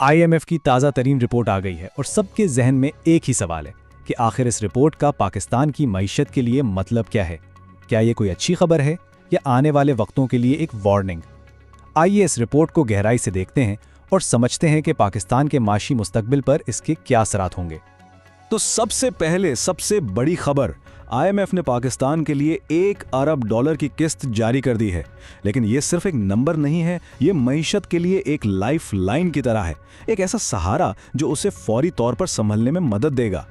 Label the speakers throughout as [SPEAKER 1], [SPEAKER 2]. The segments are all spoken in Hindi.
[SPEAKER 1] आईएमएफ की ताज़ा तरीन रिपोर्ट आ गई है और सबके जहन में एक ही सवाल है कि आखिर इस रिपोर्ट का पाकिस्तान की मईशत के लिए मतलब क्या है। क्या ये कोई अच्छी खबर है या आने वाले वक्तों के लिए एक वार्निंग? आइए इस रिपोर्ट को गहराई से देखते हैं और समझते हैं कि पाकिस्तान के माशी मुस्तकबिल पर इसके क्या असरात होंगे।
[SPEAKER 2] तो सबसे पहले सबसे बड़ी खबर, आईएमएफ ने पाकिस्तान के लिए $1 अरब की किस्त जारी कर दी है। लेकिन ये सिर्फ एक नंबर नहीं है, ये मईशत के लिए एक लाइफ लाइन की तरह है, एक ऐसा सहारा जो उसे फौरी तौर पर संभलने में मदद देगा।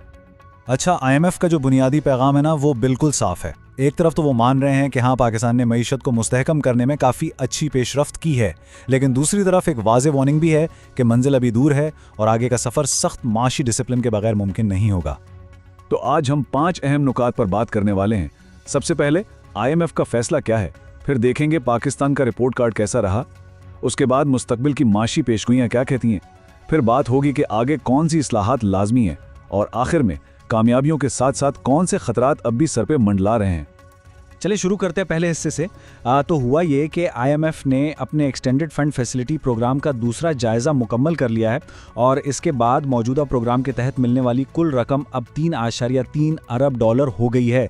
[SPEAKER 1] अच्छा, आईएमएफ का जो बुनियादी पैगाम है ना, वो बिल्कुल साफ है। एक तरफ तो वो मान रहे हैं कि हाँ, पाकिस्तान ने मईशत को मुस्तहकम करने में काफ़ी अच्छी पेशरफ्त की है, लेकिन दूसरी तरफ एक वाज़ेह वार्निंग भी है कि मंजिल अभी दूर है और आगे का सफ़र सख्त माशी डिसिप्लिन के बगैर मुमकिन नहीं होगा।
[SPEAKER 2] तो आज हम 5 अहम नुकात पर बात करने वाले हैं। सबसे पहले आईएमएफ का फैसला क्या है, फिर देखेंगे पाकिस्तान का रिपोर्ट कार्ड कैसा रहा, उसके बाद मुस्तकबिल की माशी पेशगोइयाँ क्या कहती हैं, फिर बात होगी कि आगे कौन सी इस्लाहात लाजमी है, और आखिर में कामयाबियों के साथ साथ कौन से खतरात अब भी सर पे मंडला रहे हैं।
[SPEAKER 1] चलिए शुरू करते हैं पहले हिस्से से। तो हुआ ये कि आईएमएफ ने अपने एक्सटेंडेड फंड फैसिलिटी प्रोग्राम का दूसरा जायज़ा मुकम्मल कर लिया है और इसके बाद मौजूदा प्रोग्राम के तहत मिलने वाली कुल रकम अब $3.3 अरब हो गई है।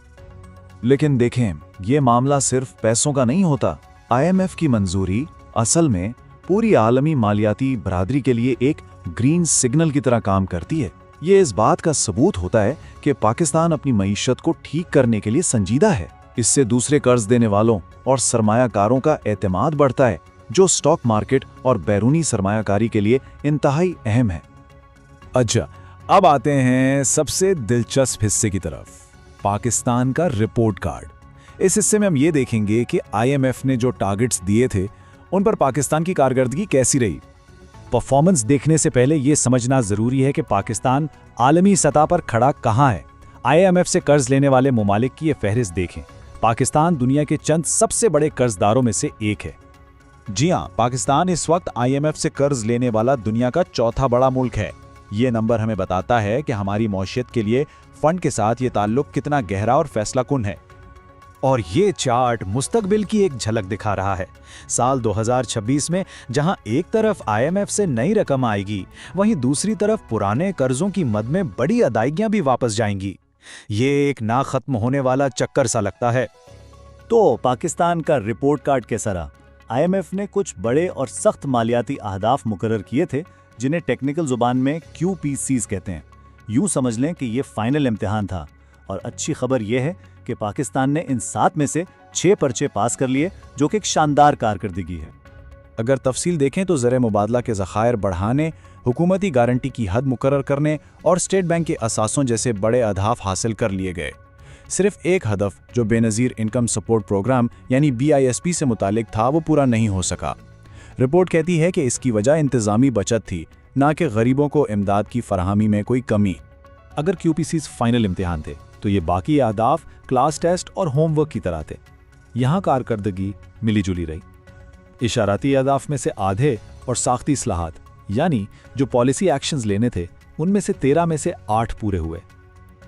[SPEAKER 3] लेकिन देखें, ये मामला सिर्फ पैसों का नहीं होता। आईएमएफ की मंजूरी असल में पूरी आलमी मालियाती बरादरी के लिए एक ग्रीन सिग्नल की तरह काम करती है। ये इस बात का सबूत होता है कि पाकिस्तान अपनी मईशत को ठीक करने के लिए संजीदा है। इससे दूसरे कर्ज देने वालों और सरमायाकारों का एतमाद बढ़ता है, जो स्टॉक मार्केट और बैरूनी सरमायाकारी के लिए इंतहाई अहम है।
[SPEAKER 2] अच्छा, अब आते हैं सबसे दिलचस्प हिस्से की तरफ, पाकिस्तान का रिपोर्ट कार्ड। इस हिस्से में हम ये देखेंगे कि आईएमएफ ने जो टारगेट्स दिए थे उन पर पाकिस्तान की कारकर्दगी कैसी रही।
[SPEAKER 1] परफॉर्मेंस देखने से पहले ये समझना जरूरी है कि पाकिस्तान आलमी सतह पर खड़ा कहाँ है। आईएमएफ से कर्ज लेने वाले ममालिक की ये फहरिस्त देखें। पाकिस्तान दुनिया के चंद सबसे बड़े कर्जदारों में से एक है।
[SPEAKER 3] जी हाँ, पाकिस्तान इस वक्त आईएमएफ से कर्ज लेने वाला दुनिया का चौथा बड़ा मुल्क है। ये नंबर हमें बताता है कि हमारी मौशियत के लिए फंड के साथ ये ताल्लुक कितना गहरा और फैसलाकुन है।
[SPEAKER 1] और ये चार्ट मुस्तकबिल की एक झलक दिखा रहा है। साल 2026 में जहां एक तरफ आईएमएफ से नई रकम आएगी, वहीं दूसरी तरफ पुराने कर्जों की मद में बड़ी अदायगियां भी वापस जाएंगी। ये एक ना खत्म होने वाला चक्कर सा लगता है।
[SPEAKER 4] तो पाकिस्तान का रिपोर्ट कार्ड कैसा रहा? आईएमएफ ने कुछ बड़े और सख्त मालियाती अहदाफ मुकर्रर किए थे, जिन्हें टेक्निकल जुबान में QPCs कहते हैं। यूं समझ लें कि ये फाइनल इम्तिहान था, और अच्छी खबर यह है कि पाकिस्तान ने इन 7 में से 6 पर्चे पास कर लिए, जो कि एक शानदार कारकर्दगी है।
[SPEAKER 3] अगर तफसील देखें तो ज़र मुबादला के ज़खायर बढ़ाने, हुकूमती गारंटी की हद मुकर्रर करने और स्टेट बैंक के असासों जैसे बड़े अहदाफ हासिल कर लिए गए। सिर्फ एक हदफ, जो बेनज़ीर इनकम सपोर्ट प्रोग्राम यानी BISP से मुतालिक था, वो पूरा नहीं हो सका। रिपोर्ट कहती है कि इसकी वजह इंतज़ामी बचत थी, ना कि गरीबों को इमदाद की फराहमी में कोई कमी।
[SPEAKER 1] अगर QPCs फाइनल इम्तिहान थे तो ये बाकी अहदाफ क्लास टेस्ट और होमवर्क की तरह थे। यहाँ कारकर्दगी मिली जुली रही। इशाराती अहदाफ में से आधे और साख्ती इस्लाहात यानी जो पॉलिसी एक्शंस लेने थे, उनमें से 13 में से 8 पूरे हुए।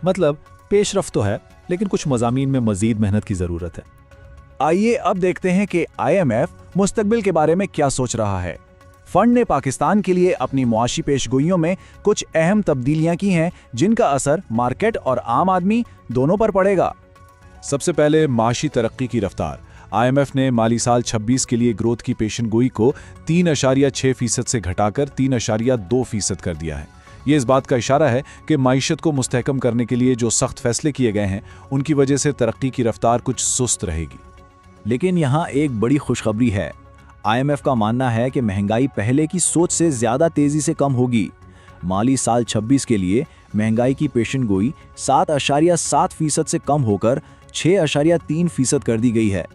[SPEAKER 1] मतलब पेशरफ्त तो है, लेकिन कुछ मज़ामीन में मज़ीद मेहनत की ज़रूरत है।
[SPEAKER 3] आइए अब देखते हैं कि आईएमएफ मुस्तकबिल के बारे में क्या सोच रहा है। फंड ने पाकिस्तान के लिए अपनी मुआशी पेशगोइयों में कुछ अहम तब्दीलियां की हैं, जिनका असर मार्केट और आम आदमी दोनों पर पड़ेगा।
[SPEAKER 2] सबसे पहले माशी तरक्की की रफ्तार। आईएमएफ ने माली साल 26 के लिए ग्रोथ की पेशनगोई को 3.6% से घटाकर 3.2% कर दिया है। ये इस बात का इशारा है कि माइशत को मुस्तहकम करने के लिए जो सख्त फैसले किए गए हैं, उनकी वजह से तरक्की की रफ्तार कुछ सुस्त रहेगी।
[SPEAKER 4] लेकिन यहाँ एक बड़ी खुशखबरी है। आईएमएफ का मानना है कि महंगाई पहले की सोच से ज़्यादा तेज़ी से कम होगी। माली साल 26 के लिए महंगाई की पेशनगोई 7.7% से कम होकर 6.3% कर दी गई है।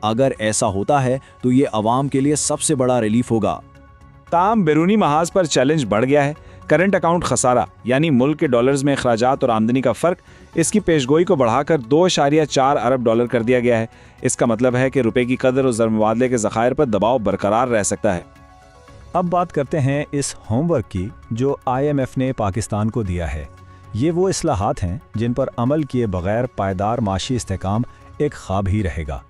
[SPEAKER 4] अगर ऐसा होता है तो ये अवाम के लिए सबसे बड़ा रिलीफ होगा।
[SPEAKER 5] ताम बैरूनी महाज पर चैलेंज बढ़ गया है। करंट अकाउंट खसारा यानी मुल्क के डॉलर्स में अखराजात और आमदनी का फ़र्क, इसकी पेशगोई को बढ़ाकर $2.4 अरब कर दिया गया है। इसका मतलब है कि रुपए की कदर और ज़र मुबादले के ज़खायर पर दबाव बरकरार रह सकता है।
[SPEAKER 1] अब बात करते हैं इस होमवर्क की जो आईएमएफ ने पाकिस्तान को दिया है। ये वो इस्लाहात हैं जिन पर अमल किए बगैर पायदार माशी इस्तेकाम एक ख्वाब ही रहेगा।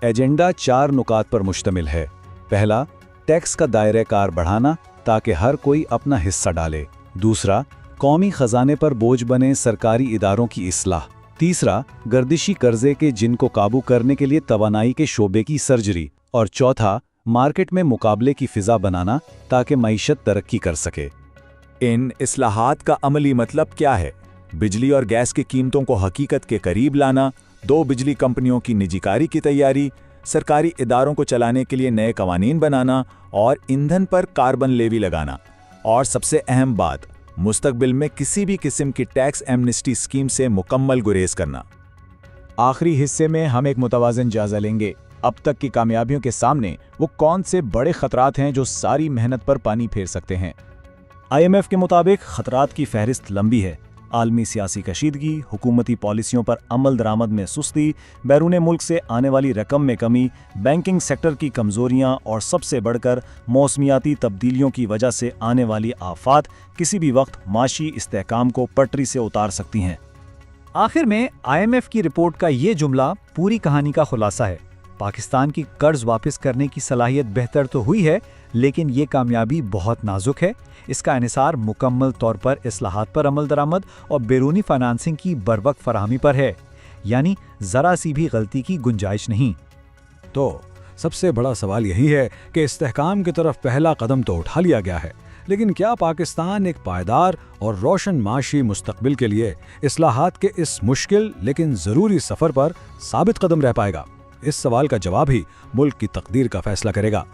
[SPEAKER 2] एजेंडा 4 नुकात पर मुश्तमिल है। पहला, टैक्स का दायरे कार बढ़ाना, ताकि हर कोई अपना हिस्सा डाले। दूसरा, कौमी खजाने पर बोझ बने सरकारी इदारों की इस्लाह। तीसरा, गर्दिशी कर्जे के जिनको काबू करने के लिए तवानाई के शोबे की सर्जरी। और चौथा, मार्केट में मुकाबले की फिजा बनाना ताकि मईशत तरक्की कर सके।
[SPEAKER 3] इन इस्लाहात का अमली मतलब क्या है? बिजली और गैस की कीमतों को हकीकत के करीब लाना, 2 बिजली कंपनियों की निजीकारी की तैयारी, सरकारी इदारों को चलाने के लिए नए कवानीन बनाना और ईंधन पर कार्बन लेवी लगाना। और सबसे अहम बात, मुस्तकबिल में किसी भी किस्म की टैक्स एमनेस्टी स्कीम से मुकम्मल गुरेज करना।
[SPEAKER 4] आखिरी हिस्से में हम एक मुतवाज़िन जायजा लेंगे। अब तक की कामयाबियों के सामने वो कौन से बड़े खतरात हैं जो सारी मेहनत पर पानी फेर सकते हैं। IMF के मुताबिक खतरात की फहरिस्त लंबी है। आलमी सियासी कशीदगी, हुकूमती पॉलिसियों पर अमल दरामद में सुस्ती, बैरून मुल्क से आने वाली रकम में कमी, बैंकिंग सेक्टर की कमजोरियां और सबसे बढ़कर मौसमियाती तब्दीलियों की वजह से आने वाली आफात किसी भी वक्त माशी इस्तेहकाम को पटरी से उतार सकती हैं।
[SPEAKER 6] आखिर में IMF की रिपोर्ट का ये जुमला पूरी कहानी का खुलासा है। पाकिस्तान की कर्ज वापस करने की सलाहियत बेहतर तो हुई है, लेकिन ये कामयाबी बहुत नाजुक है। इसका इन्हिसार मुकम्मल तौर पर इस्लाहात पर अमल दरामद और बैरूनी फाइनेंसिंग की बरवक्त फराहमी पर है, यानी ज़रा सी भी गलती की गुंजाइश नहीं।
[SPEAKER 2] तो सबसे बड़ा सवाल यही है कि इस्तेहकाम की तरफ पहला कदम तो उठा लिया गया है, लेकिन क्या पाकिस्तान एक पायदार और रोशन माशी मुस्तकबिल के लिए इस्लाहात के इस मुश्किल लेकिन ज़रूरी सफ़र पर साबित कदम रह पाएगा? इस सवाल का जवाब ही मुल्क की तकदीर का फैसला करेगा।